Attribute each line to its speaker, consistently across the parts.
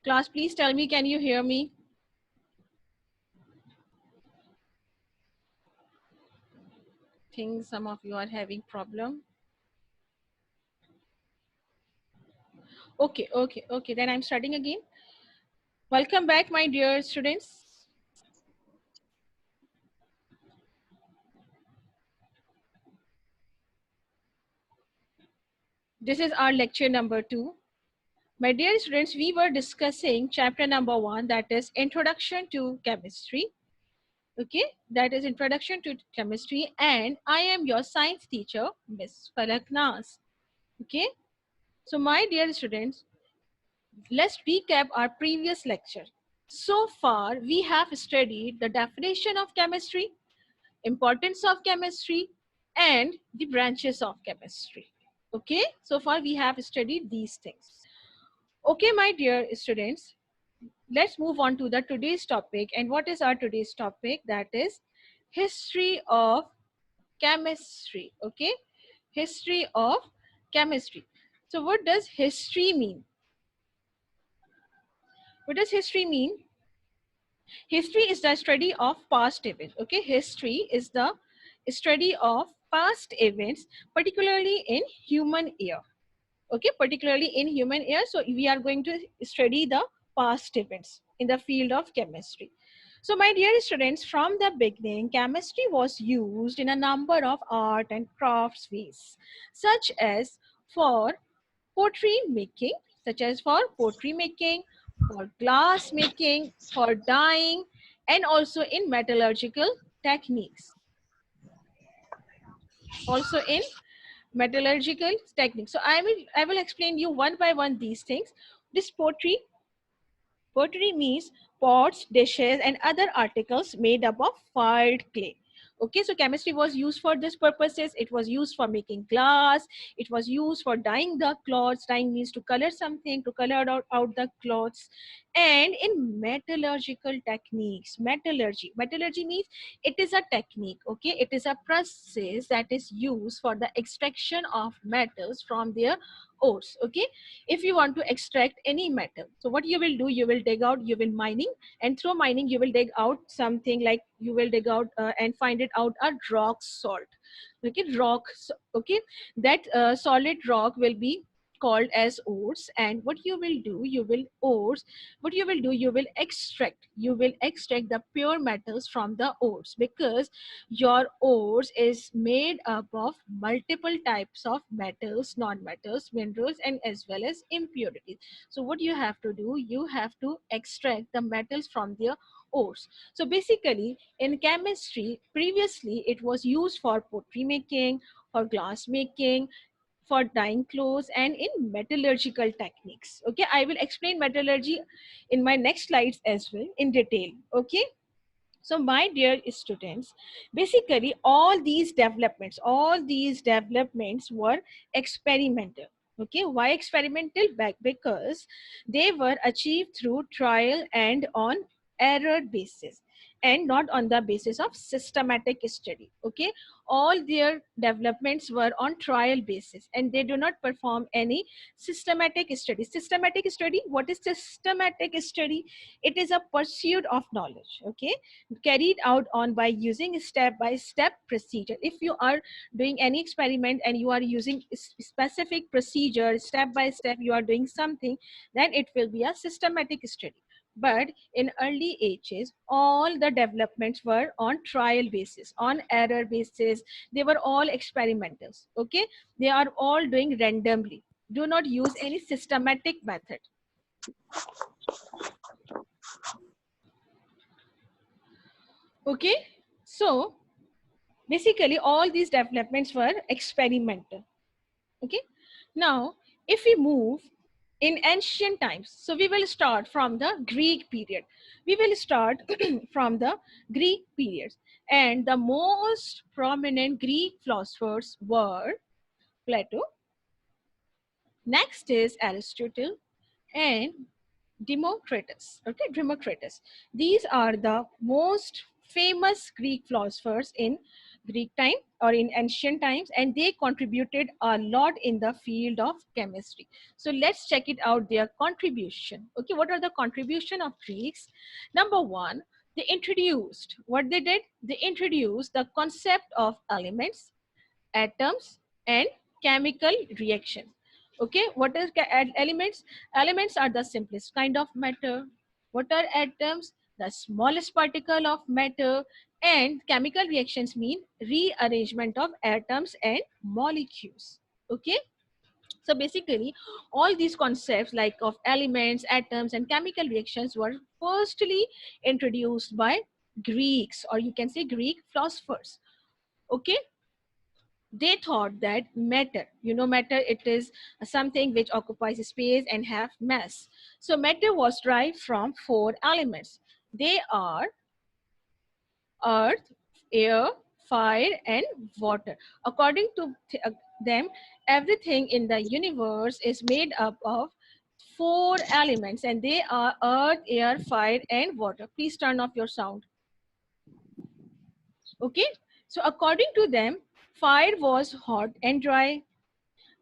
Speaker 1: Class, please tell me, can you hear me? Think some of you are having problem. Okay. Then I'm starting again. Welcome back, my dear students. This is our lecture number 2. My dear students, we were discussing chapter number 1, that is Introduction to Chemistry. Okay, that is Introduction to Chemistry, and I am your science teacher, Miss Falak. Okay, so my dear students, let's recap our previous lecture. So far, we have studied the definition of chemistry, importance of chemistry, and the branches of chemistry. Okay, so far we have studied these things. Okay, my dear students, let's move on to the today's topic. And what is our today's topic? That is history of chemistry. Okay, history of chemistry. So what does history mean? What does history mean? History is the study of past events. Okay, history is the study of past events, particularly in human era. Okay, particularly in human era. So we are going to study the past events in the field of chemistry. So my dear students, from the beginning, chemistry was used in a number of art and crafts ways, such as for pottery making, for glass making, for dyeing, and also in metallurgical techniques. Also in metallurgical techniques. So I will explain you one by one these things. This pottery means pots, dishes, and other articles made up of fired clay. Okay, so chemistry was used for this purposes. It was used for making glass. It was used for dyeing the clothes. Dyeing means to color something, to color out the clothes. And in metallurgical techniques, metallurgy means it is a technique. Okay, it is a process that is used for the extraction of metals from their ores. Okay, if you want to extract any metal, so what you will do, you will dig out, you will mining, and through mining you will dig out something like you will dig out and find it out a rock salt. Okay, okay, that solid rock will be called as ores. And what you will do, you will extract the pure metals from the ores, because your ores is made up of multiple types of metals, non-metals, minerals, and as well as impurities. So what you have to do, you have to extract the metals from their ores. So basically in chemistry, previously it was used for pottery making, for glass making, for dyeing clothes, and in metallurgical techniques. Okay, I will explain metallurgy in my next slides as well in detail. Okay, so my dear students, basically all these developments were experimental. Okay, why experimental? Back because they were achieved through trial and on error basis, and not on the basis of systematic study. Okay, all their developments were on trial basis, and they do not perform any systematic study. Systematic study, what is systematic study? It is a pursuit of knowledge. Okay, carried out on by using step by step procedure. If you are doing any experiment and you are using specific procedure, step by step you are doing something, then it will be a systematic study. But in early ages, all the developments were on trial basis, on error basis. They were all experimentals. Okay, they are all doing randomly, do not use any systematic method. Okay, so basically all these developments were experimental. Okay, now if we move in ancient times, so we will start from the Greek period. We will start from the Greek periods, and the most prominent Greek philosophers were Plato, next is Aristotle, and Democritus. Okay, Democritus. These are the most famous Greek philosophers in Greek time or in ancient times, and they contributed a lot in the field of chemistry. So let's check it out, their contribution. Okay, what are the contribution of Greeks? Number one, they introduced, what they did, they introduced the concept of elements, atoms, and chemical reactions. Okay, what is elements? Elements are the simplest kind of matter. What are atoms? The smallest particle of matter. And chemical reactions mean rearrangement of atoms and molecules. Okay, so basically all these concepts like of elements, atoms, and chemical reactions were firstly introduced by Greeks, or you can say Greek philosophers. Okay, they thought that matter, matter, it is something which occupies space and have mass. So matter was derived from four elements. They are earth, air, fire, and water. According to them, everything in the universe is made up of four elements, and they are earth, air, fire, and water. Please turn off your sound. Okay, so according to them, fire was hot and dry,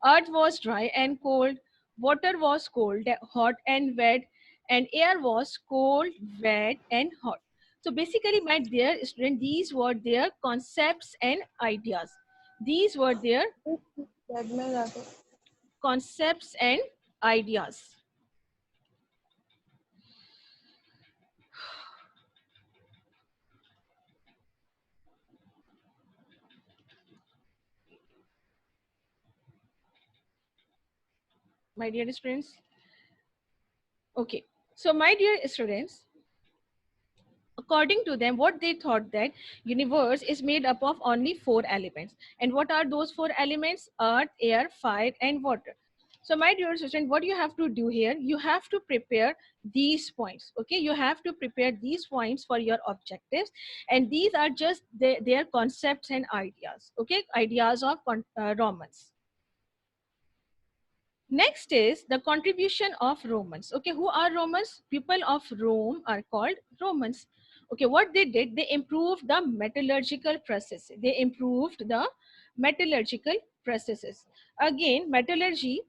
Speaker 1: earth was dry and cold, water was cold, hot and wet, and air was cold, wet, and hot. So basically, my dear student, these were their concepts and ideas. These were their
Speaker 2: bed में जाके
Speaker 1: concepts and ideas. My dear students. Okay. So my dear students, according to them, what they thought that universe is made up of only four elements. And what are those four elements? Earth, air, fire, and water. So my dear student, what you have to do here, you have to prepare these points. Okay, you have to prepare these points for your objectives, and these are just their concepts and ideas. Okay, ideas of Romans. Next is the contribution of Romans. Okay, who are Romans? People of Rome are called Romans. Okay, what they did, they improved the metallurgical process. They improved the metallurgical processes. Again, metallurgy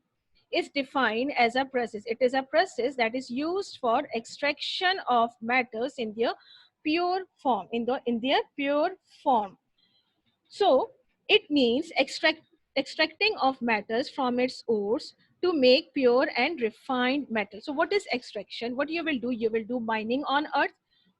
Speaker 1: is defined as a process. It is a process that is used for extraction of metals in their pure form, in their pure form. So it means extracting of metals from its ores to make pure and refined metal. So what is extraction? What you will do mining on earth.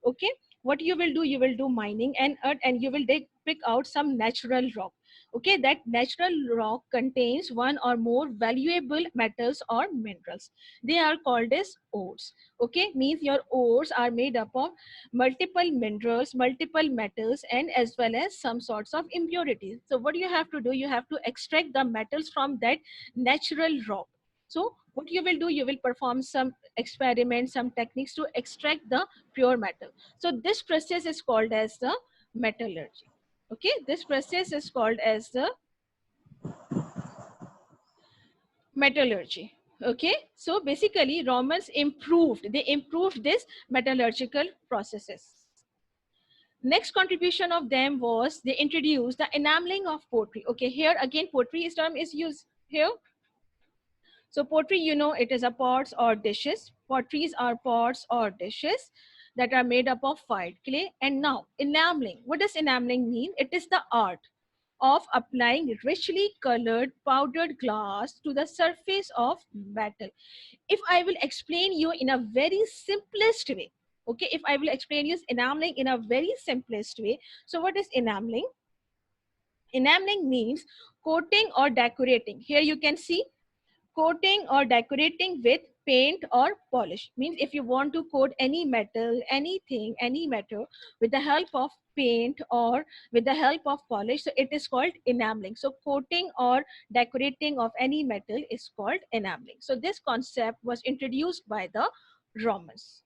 Speaker 1: Okay, what you will do mining and earth, and you will pick out some natural rock. Okay, that natural rock contains one or more valuable metals or minerals. They are called as ores. Okay, means your ores are made up of multiple minerals, multiple metals, and as well as some sorts of impurities. So what you have to do, you have to extract the metals from that natural rock. So what you will do, you will perform some experiments, some techniques to extract the pure metal. So this process is called as the metallurgy. Okay, this process is called as the metallurgy. Okay, so basically Romans improved this metallurgical processes. Next contribution of them was they introduced the enameling of pottery. Okay, here again pottery term is used here. So pottery, it is a pots or dishes. Potteries are pots or dishes that are made up of fired clay. And now enameling. What does enameling mean? It is the art of applying richly colored powdered glass to the surface of metal. If I will explain you in a very simplest way, okay, if I will explain you enameling in a very simplest way. So what is enameling? Enameling means coating or decorating. Here you can see coating or decorating with paint or polish. Means if you want to coat any metal, anything, any metal with the help of paint or with the help of polish, so it is called enameling. So coating or decorating of any metal is called enameling. So this concept was introduced by the Romans.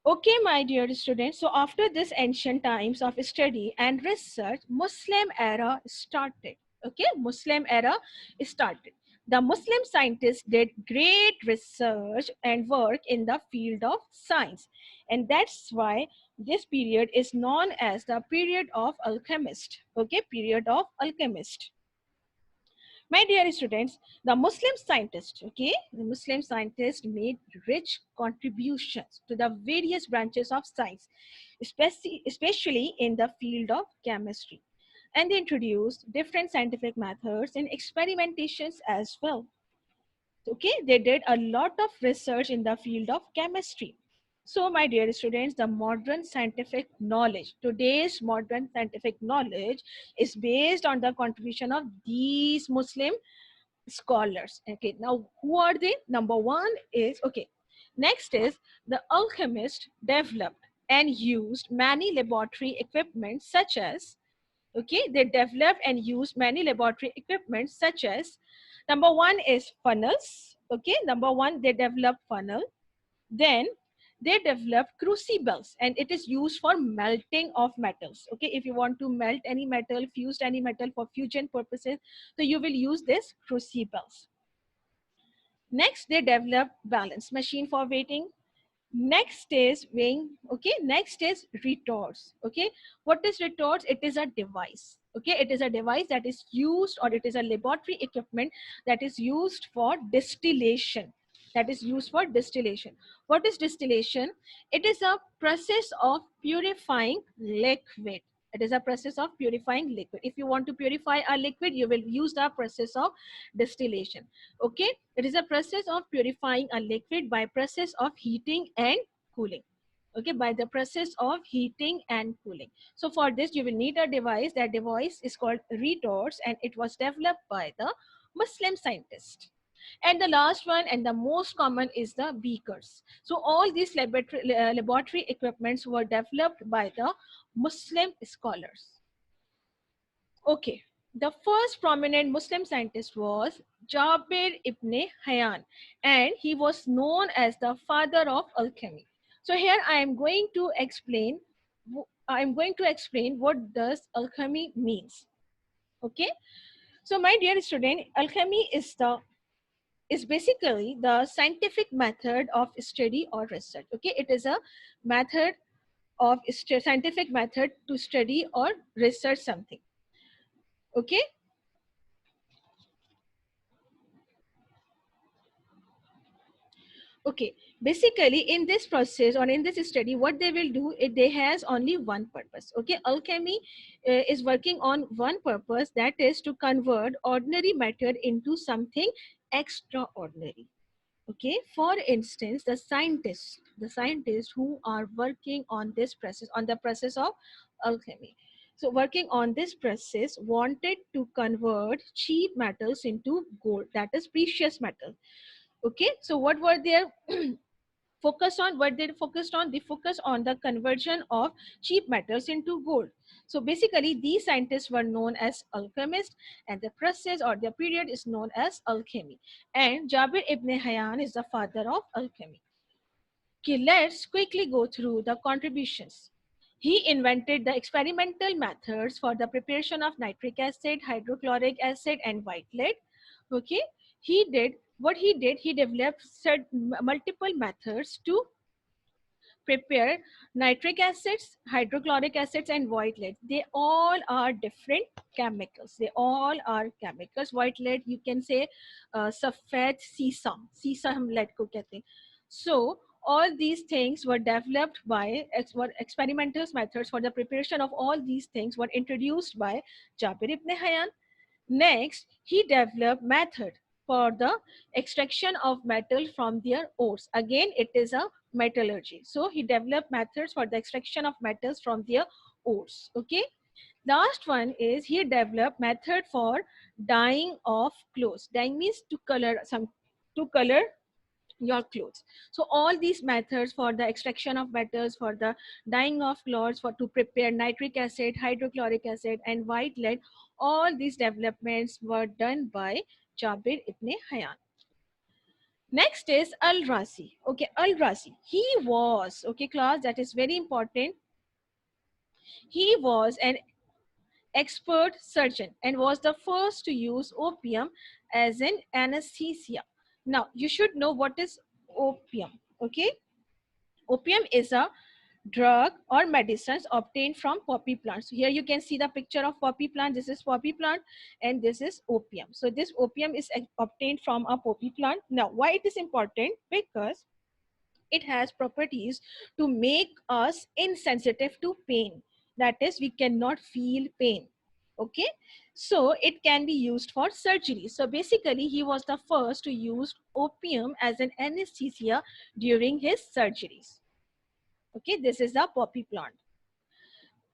Speaker 1: Okay, my dear students, so after this ancient times of study and research, Muslim era started. Okay, Muslim era started. The Muslim scientists did great research and work in the field of science. And that's why This period is known as the period of Alchemist. Okay, period of Alchemist. My dear students, the Muslim scientists, okay, the Muslim scientists made rich contributions to the various branches of science, especially in the field of chemistry. And they introduced different scientific methods and experimentations as well. Okay, they did a lot of research in the field of chemistry. So my dear students, the modern scientific knowledge, today's modern scientific knowledge is based on the contribution of these Muslim scholars. Okay, now who are they? Number one is, okay, next is the alchemist developed and used many laboratory equipment such as, okay, they developed and used many laboratory equipment such as, number one is funnels. Okay, number one, they developed funnel. Then they developed crucibles, and it is used for melting of metals. Okay, if you want to melt any metal, fused any metal for fusion purposes, so you will use this crucibles. Next, they developed balance machine for weighting. Next is weighing. Okay, next is retorts. Okay, what is retorts? It is a device. Okay, it is a device that is used, or it is a laboratory equipment that is used for distillation. That is used for distillation. What is distillation? It is a process of purifying liquid. It is a process of purifying liquid. If you want to purify a liquid, you will use the process of distillation. Okay, it is a process of purifying a liquid by process of heating and cooling. Okay, by the process of heating and cooling. So for this you will need a device. That device is called retorts, and it was developed by the Muslim scientist. And the last one and the most common is the beakers. So all these laboratory equipments were developed by the Muslim scholars. Okay, the first prominent Muslim scientist was Jabir ibn Hayyan, and he was known as the father of alchemy. So here I am going to explain what does alchemy means. Okay, so my dear student, alchemy is basically the scientific method of study or research. Okay, it is a method of scientific method to study or research something. Okay, okay, basically in this process or in this study, what they will do, they has only one purpose. Okay, alchemy is working on one purpose, that is to convert ordinary matter into something extraordinary. Okay, for instance, the scientists who are working on this process, on the process of alchemy, so working on this process wanted to convert cheap metals into gold, that is precious metal. Okay, so what were their focus on, what they focused on, they focused on the conversion of cheap metals into gold. So basically these scientists were known as alchemists, and the process or the period is known as alchemy, and Jabir ibn Hayyan is the father of alchemy. Okay, let's quickly go through the contributions. He invented the experimental methods for the preparation of nitric acid, hydrochloric acid, and white lead. Okay, he developed multiple methods to prepare nitric acids, hydrochloric acids, and white lead. They all are different chemicals. They all are chemicals. White lead, you can say सफेद सीसा, सीसा हम lead को कहते हैं. So all these things were developed by experimental methods for the preparation of all these things were introduced by Jabir ibn Hayyan. Next, he developed method for the extraction of metal from their ores. Again, it is a metallurgy. So he developed methods for the extraction of metals from their ores. Okay. Last one is he developed method for dyeing of clothes. Dyeing means to color your clothes. So all these methods for the extraction of metals, for the dyeing of clothes, for to prepare nitric acid, hydrochloric acid, and white lead, all these developments were done by Jabir ibn Hayyan. Next is Al Razi. Okay, Al Razi, he was, okay class, that is very important, he was an expert surgeon and was the first to use opium as an anesthesia. Now you should know what is opium. Okay, opium is a drug or medicines obtained from poppy plants. So here you can see the picture of poppy plant. This is poppy plant and this is opium. So this opium is obtained from a poppy plant. Now why it is important? Because it has properties to make us insensitive to pain. That is, we cannot feel pain. Okay, so it can be used for surgery. So basically he was the first to use opium as an anesthesia during his surgeries. Okay, this is the poppy plant.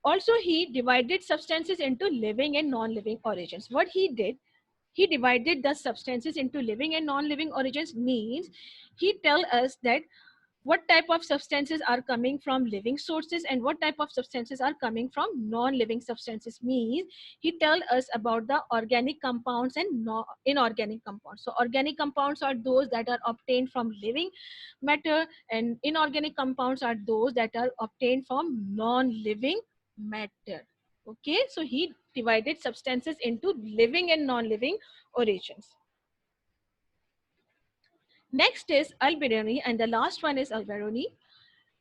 Speaker 1: Also, he divided substances into living and non-living origins. What he did, he divided the substances into living and non-living origins, means he tell us that what type of substances are coming from living sources and what type of substances are coming from non-living substances. Means he tell us about the organic compounds and inorganic compounds. So organic compounds are those that are obtained from living matter, and inorganic compounds are those that are obtained from non-living matter. Okay, so he divided substances into living and non-living origins. Next is Alberoni, and the last one is Alberoni.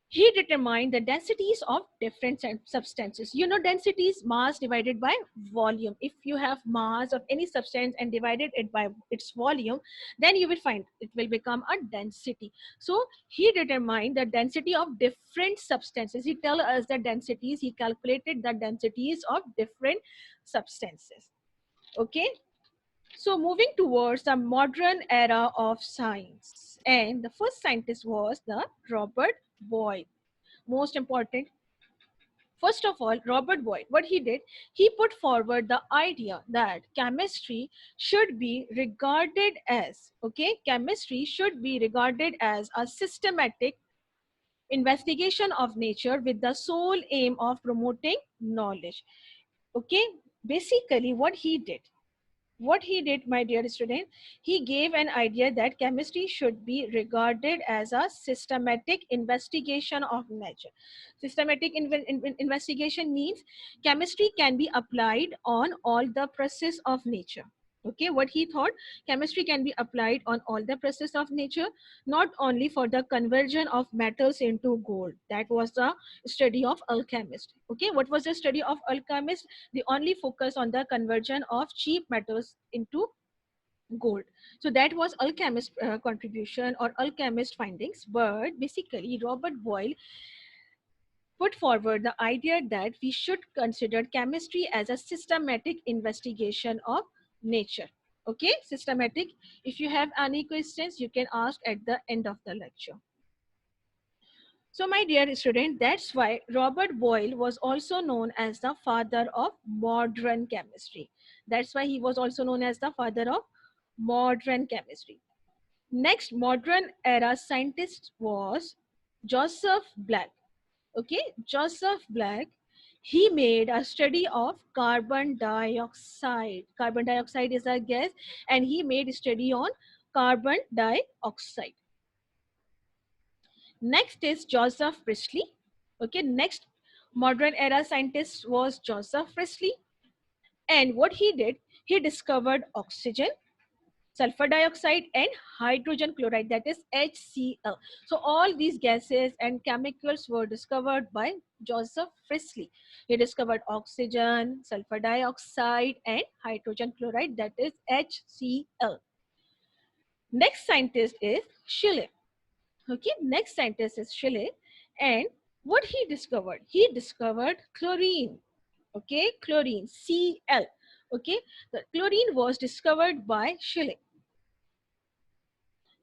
Speaker 1: He determined the densities of different substances. You know, densities, mass divided by volume. If you have mass of any substance and divided it by its volume, then you will find it will become a density. So he determined the density of different substances. He tell us the densities. He calculated the densities of different substances. Okay, so moving towards the modern era of science, and the first scientist was the Robert Boyle. Most important, first of all, Robert Boyle, what he did, he put forward the idea that chemistry should be regarded as, okay, chemistry should be regarded as a systematic investigation of nature with the sole aim of promoting knowledge. Okay, basically what he did, my dear student, he gave an idea that chemistry should be regarded as a systematic investigation of nature. Systematic investigation means chemistry can be applied on all the process of nature. Okay, what he thought, chemistry can be applied on all the process of nature, not only for the conversion of metals into gold. That was the study of Alchemist. Okay, what was the study of Alchemist? They only focus on the conversion of cheap metals into gold. So that was Alchemist contribution or Alchemist findings. But basically Robert Boyle put forward the idea that we should consider chemistry as a systematic investigation of nature. Okay, systematic. If you have any questions, you can ask at the end of the lecture. So, my dear student, that's why Robert Boyle was also known as the father of modern chemistry. That's why he was also known as the father of modern chemistry. Next modern era scientist was Joseph Black. Okay, Joseph Black, he made a study of carbon dioxide. Carbon dioxide is a gas, and he made a study on carbon dioxide. Next is Joseph Priestley. Okay, next modern era scientist was Joseph Priestley. And what he did, he discovered oxygen, sulfur dioxide, and hydrogen chloride, that is HCl. So all these gases and chemicals were discovered by Joseph Priestley. He discovered oxygen, sulfur dioxide, and hydrogen chloride, that is HCl. Next scientist is Schiller. Okay, next scientist is Schiller, and what he discovered? He discovered chlorine. Okay, chlorine, Cl. Okay, the chlorine was discovered by Schiller.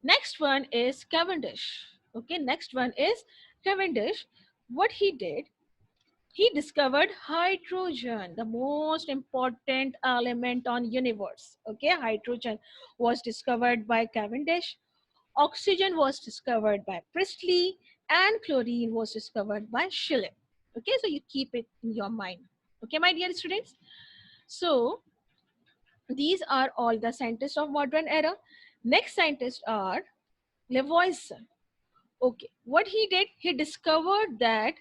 Speaker 1: Next one is Cavendish. Okay, next one is Cavendish. What he did, he discovered hydrogen, the most important element on universe. Okay, hydrogen was discovered by Cavendish. Oxygen was discovered by Priestley, and chlorine was discovered by Schiller. Okay, so you keep it in your mind. Okay, my dear students. So these are all the scientists of modern era. Next scientists are Lavoisier. Okay, what he did, he discovered that,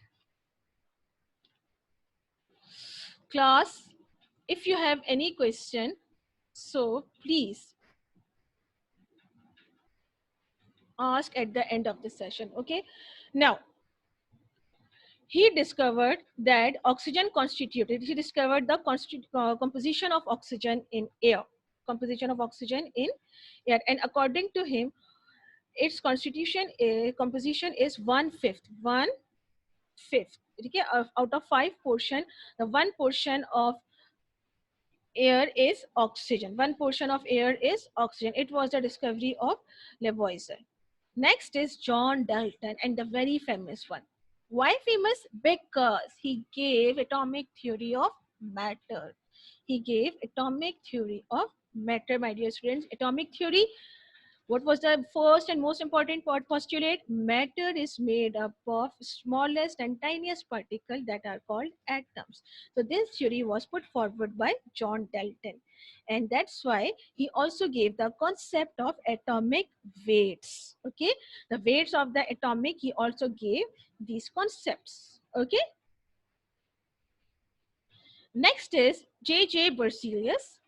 Speaker 1: class, if you have any question, so please ask at the end of the session. Okay, now he discovered that oxygen constituted, he discovered the composition of oxygen in air, composition of oxygen in air, and according to him, its constitution composition is one fifth. Okay, out of five portion, the one portion of air is oxygen. One portion of air is oxygen. It was the discovery of Lavoisier. Next is John Dalton, and the very famous one. Why famous? Because he gave atomic theory of matter. He gave atomic theory of matter, my dear students. Atomic theory, what was the first and most important postulate? Matter is made up of smallest and tiniest particles that are called atoms. So this theory was put forward by John Dalton. And that's why he also gave the concept of atomic weights. Okay, the weights of the atomic, he also gave these concepts. Okay, next is J.J. Berzelius,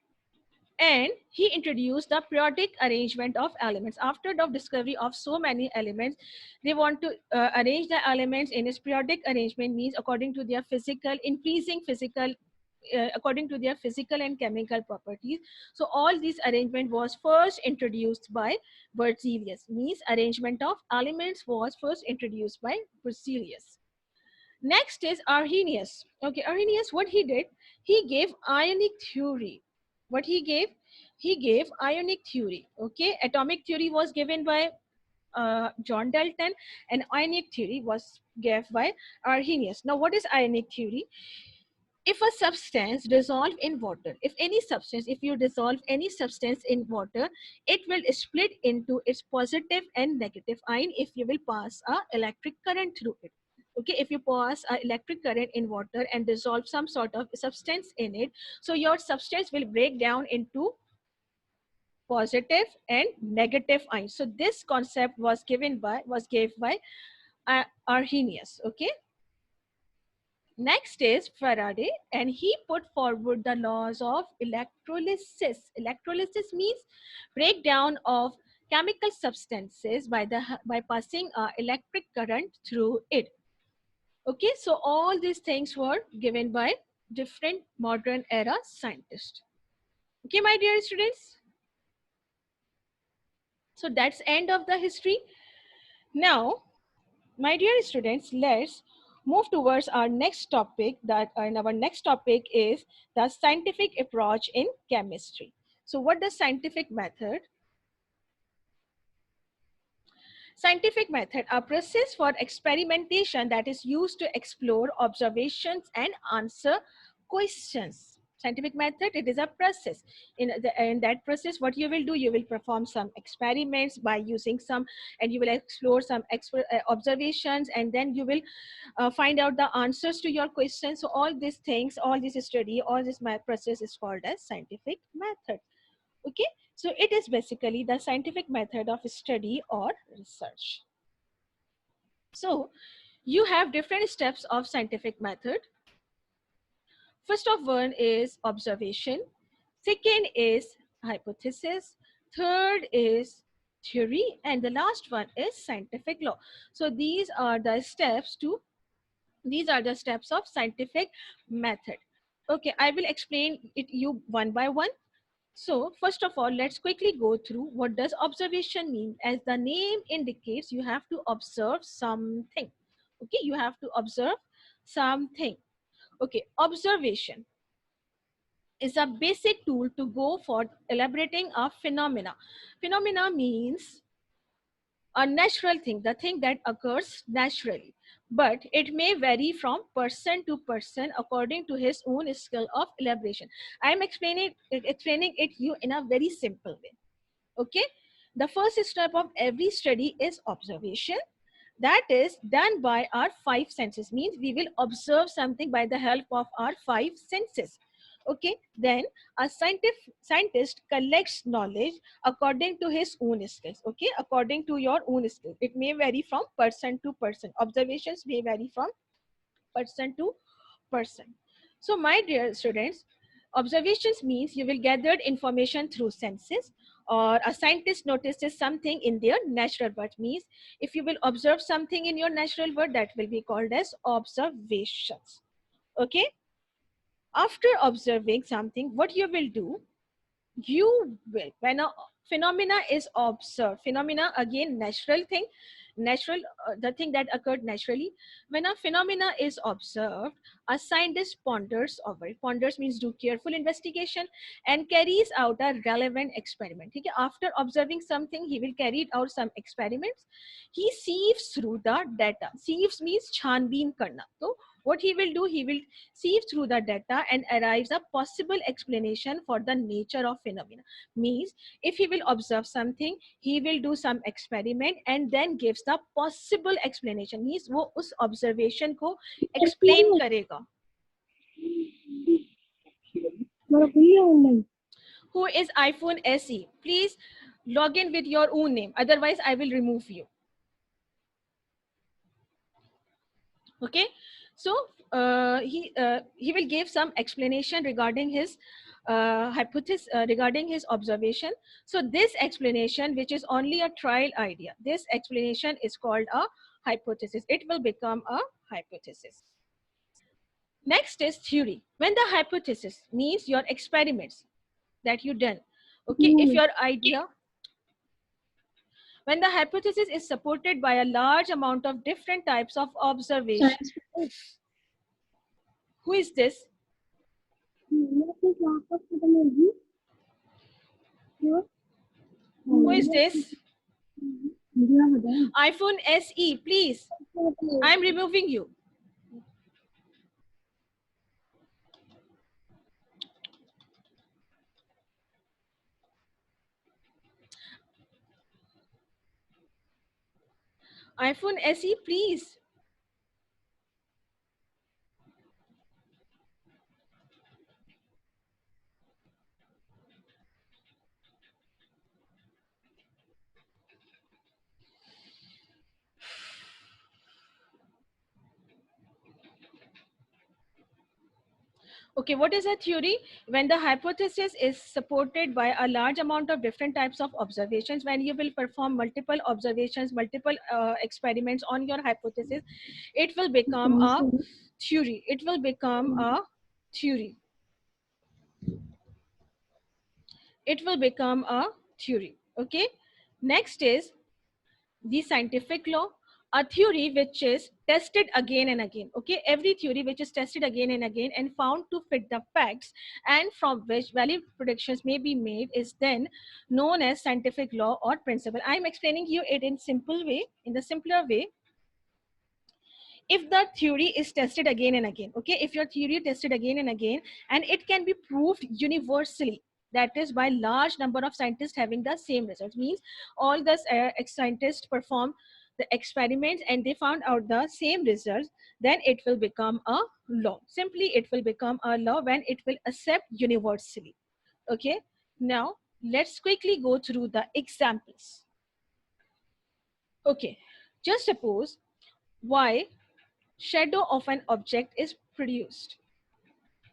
Speaker 1: and he introduced the periodic arrangement of elements. After the discovery of so many elements, they want to arrange the elements in its periodic arrangement, means according to their physical, increasing physical, according to their physical and chemical properties. So all this arrangement was first introduced by Berzelius, means arrangement of elements was first introduced by Berzelius. Next is Arrhenius. Okay, Arrhenius, what he did, he gave ionic theory. What he gave? He gave ionic theory. Okay, atomic theory was given by John Dalton, and ionic theory was given by Arrhenius. Now, what is ionic theory? If a substance dissolve in water, if any substance, if you dissolve any substance in water, it will split into its positive and negative ion if you will pass a electric current through it. Okay, if you pass a electric current in water and dissolve some sort of substance in it, so your substance will break down into positive and negative ions. So this concept was given by, was gave by Arrhenius. Okay, next is Faraday, and he put forward the laws of electrolysis. Electrolysis means breakdown of chemical substances by passing electric current through it. Okay, so all these things were given by different modern era scientists. Okay, my dear students. So that's end of the history. Now, my dear students, let's move towards our next topic. And our next topic is the scientific approach in chemistry. So what does scientific method? Scientific method, a process for experimentation that is used to explore observations and answer questions. Scientific method, it is a process. In that process, what you will do, you will perform some experiments by using some, and you will explore some observations, and then you will find out the answers to your questions. So all these things, all this study, all this process is called as scientific method. Okay, so it is basically the scientific method of study or research. So you have different steps of scientific method. First of one is observation, second is hypothesis, third is theory, and the last one is scientific law. So these are the steps to, these are the steps of scientific method. Okay, I will explain it you one by one. So first of all, let's quickly go through what does observation mean. As the name indicates, you have to observe something. Okay, you have to observe something. Okay, observation is a basic tool to go for elaborating a phenomena. Phenomena means a natural thing, the thing that occurs naturally. But it may vary from person to person according to his own skill of elaboration. I am explaining it you in a very simple way. Okay, the first step of every study is observation. That is done by our five senses, means we will observe something by the help of our five senses. Okay, then a scientist collects knowledge according to his own skills. Okay, according to your own skills, it may vary from person to person. Observations may vary from person to person. So my dear students, observations means you will gather information through senses. or a scientist notices something in their natural world. Means if you will observe something in your natural world, that will be called as observations. Okay, after observing something, what you will do, you will, when a phenomena is observed, phenomena again natural thing, natural, the thing that occurred naturally, when a phenomena is observed, a scientist ponders over it. Ponders means do careful investigation and carries out a relevant experiment. Okay? After observing something, he will carry out some experiments. He sieves through the data. Sieves means छानबीन करना. So what he will do, he will sieve through the data and arrives a possible explanation for the nature of phenomena. Means if he will observe something, he will do some experiment and then gives the possible explanation. Means वो उस observation को explain करेगा. Who is iPhone SE? Please log in with your own name. Otherwise, I will remove you. Okay, so he will give some explanation regarding his hypothesis, regarding his observation. So this explanation, which is only a trial idea, this explanation is called a hypothesis. It will become a hypothesis. Next is theory. When the hypothesis means your experiments that you done, okay, if your idea, when the hypothesis is supported by a large amount of different types of observation. Who is this? Who is this? iPhone SE, please. I'm removing you. iPhone SE, please. Okay, what is a theory? When the hypothesis is supported by a large amount of different types of observations, when you will perform multiple observations, multiple experiments on your hypothesis, it will become a theory. It will become a theory. It will become a theory. Okay, next is the scientific law, a theory which is tested again and again. Okay, every theory which is tested again and again and found to fit the facts and from which valid predictions may be made is then known as scientific law or principle. I am explaining you it in simple way, in the simpler way. If the theory is tested again and again, okay, if your theory is tested again and again and it can be proved universally, that is by large number of scientists having the same results, means all the scientists perform the experiments and they found out the same results, then it will become a law. Simply it will become a law when it will accept universally. Okay, now let's quickly go through the examples. Okay, just suppose why shadow of an object is produced.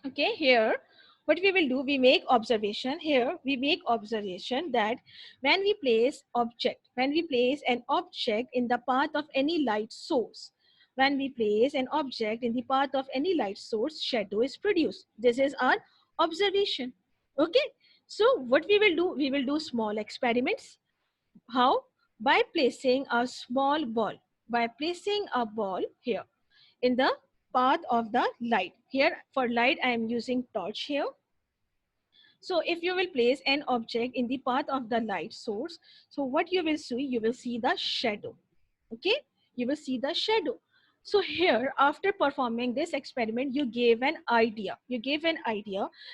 Speaker 1: Okay, here what we will do, we make observation. Here we make observation that when we place an object in the path of any light source, when we place an object in the path of any light source, shadow is produced. This is our observation. Okay, so what we will do, we will do small experiments. How? By placing a small ball, by placing a ball here in the path of the light. Here for light I am using torch here. So if you will place an object in the path of the light source, so what you will see, you will see the shadow. Okay, you will see the shadow. So here after performing this experiment, you gave an idea,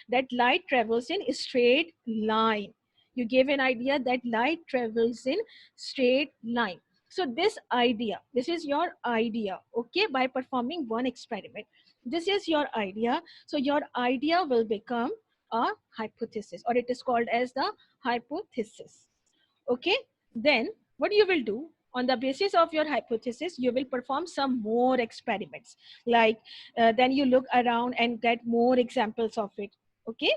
Speaker 1: that light travels in a straight line. You gave an idea that light travels in straight line. So this idea, this is your idea. Okay, by performing one experiment, this is your idea. So your idea will become a hypothesis, or it is called as the hypothesis. Okay, then what you will do, on the basis of your hypothesis, you will perform some more experiments, like then you look around and get more examples of it. Okay,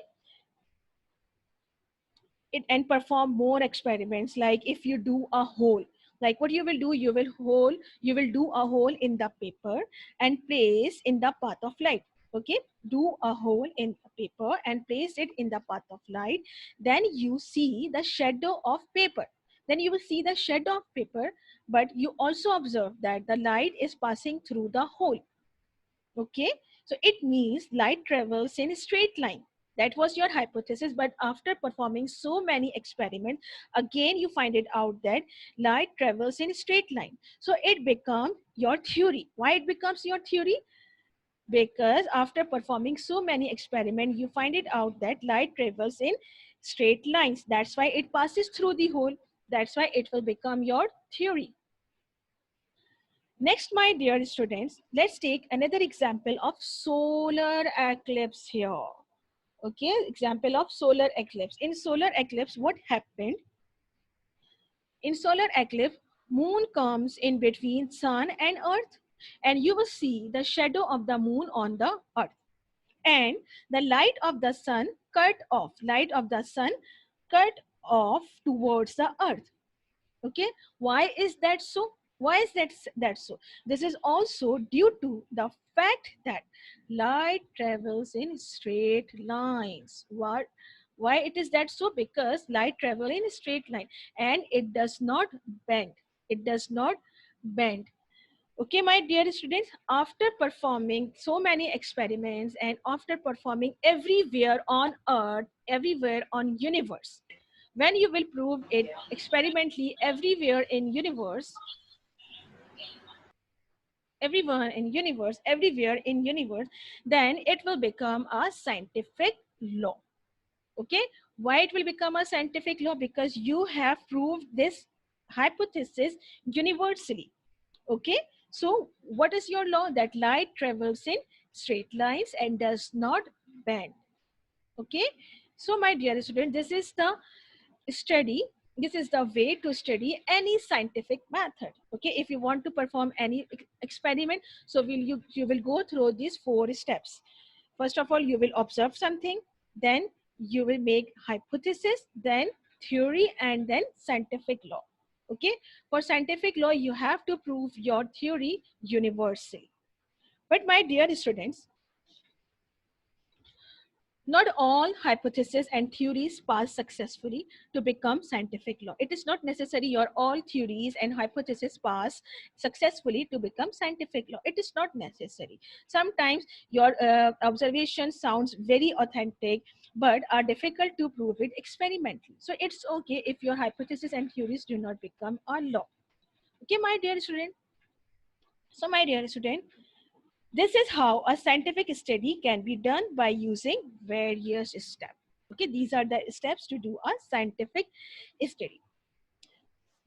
Speaker 1: it and perform more experiments. Like if you do a hole, like what you will do, you will do a hole in the paper and place in the path of light. Okay, do a hole in the paper and place it in the path of light. Then you see the shadow of paper. Then you will see the shadow of paper, but you also observe that the light is passing through the hole. Okay, so it means light travels in a straight line. That was your hypothesis, but after performing so many experiments, again you find it out that light travels in a straight line. So it becomes your theory. Why it becomes your theory? Because after performing so many experiments, you find it out that light travels in straight lines. That's why it passes through the hole. That's why it will become your theory. Next, my dear students, let's take another example of solar eclipse here. Okay, example of solar eclipse. In solar eclipse, what happened? In solar eclipse, moon comes in between sun and earth, and you will see the shadow of the moon on the earth. And the light of the sun light of the sun cut off towards the earth. Okay, why is that so? Why is that so? This is also due to the fact that light travels in straight lines. Why it is that so? Because light travels in a straight line and it does not bend. It does not bend. Okay, my dear students, after performing so many experiments and after performing everywhere on earth, everywhere on universe, when you will prove it experimentally everywhere in universe, then it will become a scientific law. Okay, why it will become a scientific law? Because you have proved this hypothesis universally. Okay, so what is your law? That light travels in straight lines and does not bend. Okay, so my dear student, study this is the way to study any scientific method. Okay, if you want to perform any experiment, so you will go through these 4 steps. First of all, you will observe something, then you will make hypothesis, then theory, and then scientific law. Okay, for scientific law you have to prove your theory universally. But my dear students, not all hypotheses and theories pass successfully to become scientific law. It is not necessary your all theories and hypotheses pass successfully to become scientific law. It is not necessary. Sometimes your observation sounds very authentic but are difficult to prove it experimentally. So it's okay if your hypotheses and theories do not become a law. Okay, my dear student. So my dear student, this is how a scientific study can be done by using various steps. Okay, these are the steps to do a scientific study.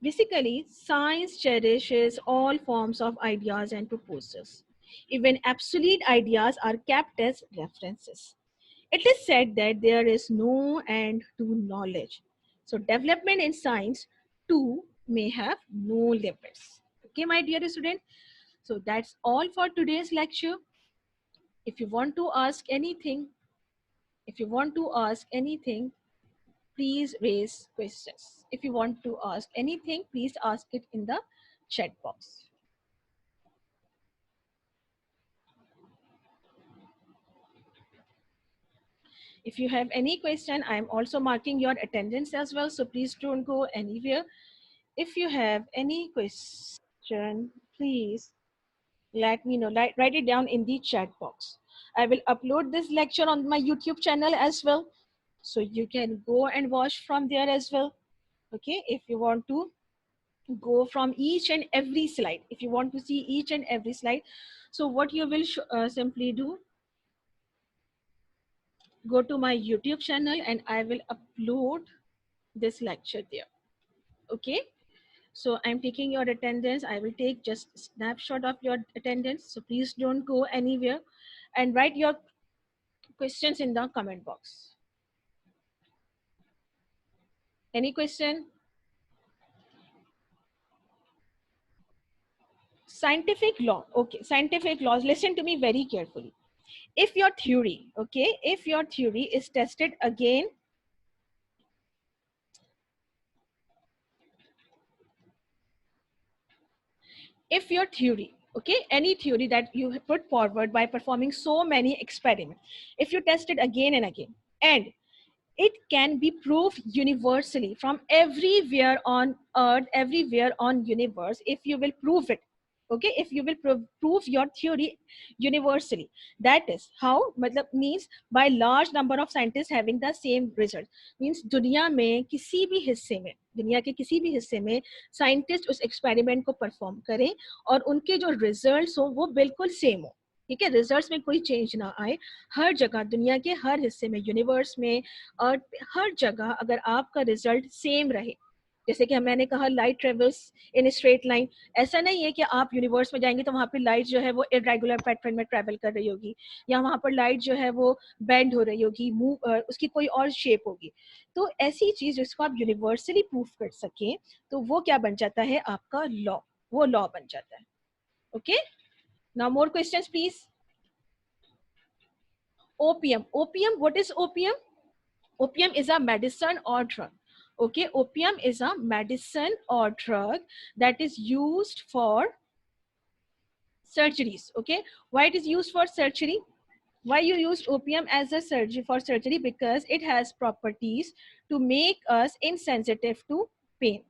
Speaker 1: Basically, science cherishes all forms of ideas and proposals. Even obsolete ideas are kept as references. It is said that there is no end to knowledge. So, development in science too may have no limits. Okay, my dear student. So, that's all for today's lecture. If you want to ask anything, if you want to ask anything, please raise questions. If you want to ask anything, please ask it in the chat box. If you have any question, I am also marking your attendance as well, so please don't go anywhere. If you have any question, please let me know. Write it down in the chat box. I will upload this lecture on my YouTube channel as well, so you can go and watch from there as well. Okay, if you want to go from each and every slide, if you want to see each and every slide, so what you will simply do, go to my YouTube channel and I will upload this lecture there. Okay, so I'm taking your attendance. I will take just a snapshot of your attendance, so please don't go anywhere and write your questions in the comment box. Any question? Scientific law. Okay, scientific laws, listen to me very carefully. If your theory, okay, if your theory is tested again if your theory, okay, any theory that you put forward by performing so many experiments, if you test it again and again, and it can be proved universally from everywhere on earth, everywhere on universe, if you will prove it, okay, if you will prove your theory universally, that is how, matlab means by large number of scientists having the same result, means दुनिया में किसी भी हिस्से में, दुनिया के किसी भी हिस्से में साइंटिस्ट उस एक्सपेरिमेंट को परफॉर्म करें और उनके जो रिजल्ट्स हो वो बिल्कुल सेम हो, ठीक है, रिजल्ट्स में कोई चेंज ना आए, हर जगह दुनिया के हर हिस्से में, यूनिवर्स में, और हर जगह अगर आपका रिजल्ट सेम रहे, जैसे कि मैंने कहा light travels in straight line, ऐसा नहीं है कि आप यूनिवर्स में जाएंगे तो वहां पे लाइट जो है वो इरेगुलर पैटर्न में ट्रेवल कर रही होगी, या वहां पर लाइट जो है वो बेंड हो रही होगी, मूव, उसकी कोई और शेप होगी, तो ऐसी चीज जिसको आप यूनिवर्सली प्रूफ कर सकें, तो वो क्या बन जाता है, आपका लॉ, वो लॉ बन जाता है। Okay, now more questions please. Opium. Opium, what is opium? Opium is a medicine or drug. Okay, opium is a medicine or drug that is used for surgeries. Okay, why it is used for surgery? Why you use opium as a surgery for surgery? Because it has properties to make us insensitive to pain.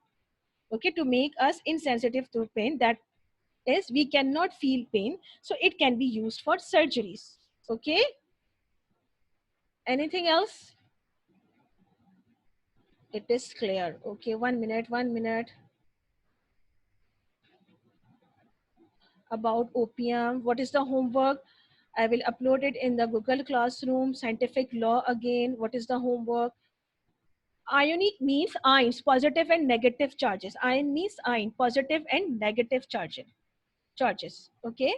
Speaker 1: Okay, to make us insensitive to pain, that is we cannot feel pain, so it can be used for surgeries. Okay, anything else? It is clear. Okay, 1 minute, 1 minute. About opium, what is the homework? I will upload it in the Google Classroom. Scientific law again, what is the homework? Ionic means ions, positive and negative charges. Ion means ion, positive and negative charges. Okay,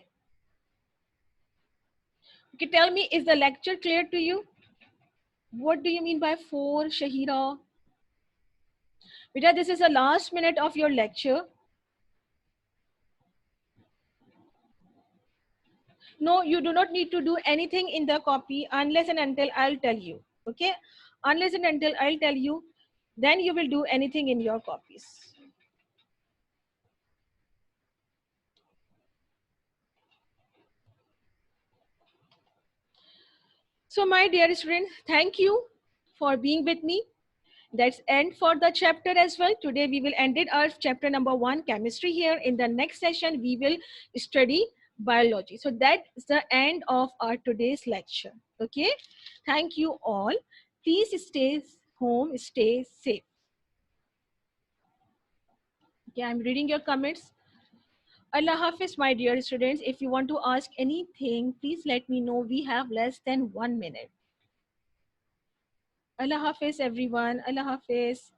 Speaker 1: okay, tell me, is the lecture clear to you? What do you mean by 4, Shahira? Beta, this is the last minute of your lecture. No, you do not need to do anything in the copy unless and until I'll tell you. Okay, unless and until I'll tell you, then you will do anything in your copies. So my dear students, thank you for being with me. That's end for the chapter as well. Today we will end it our chapter number 1, chemistry here. In the next session, we will study biology. So that's the end of our today's lecture. Okay, thank you all. Please stay home, stay safe. Okay, I'm reading your comments. Allah Hafiz, my dear students. If you want to ask anything, please let me know. We have less than 1 minute. Allah Hafiz, everyone. Allah Hafiz.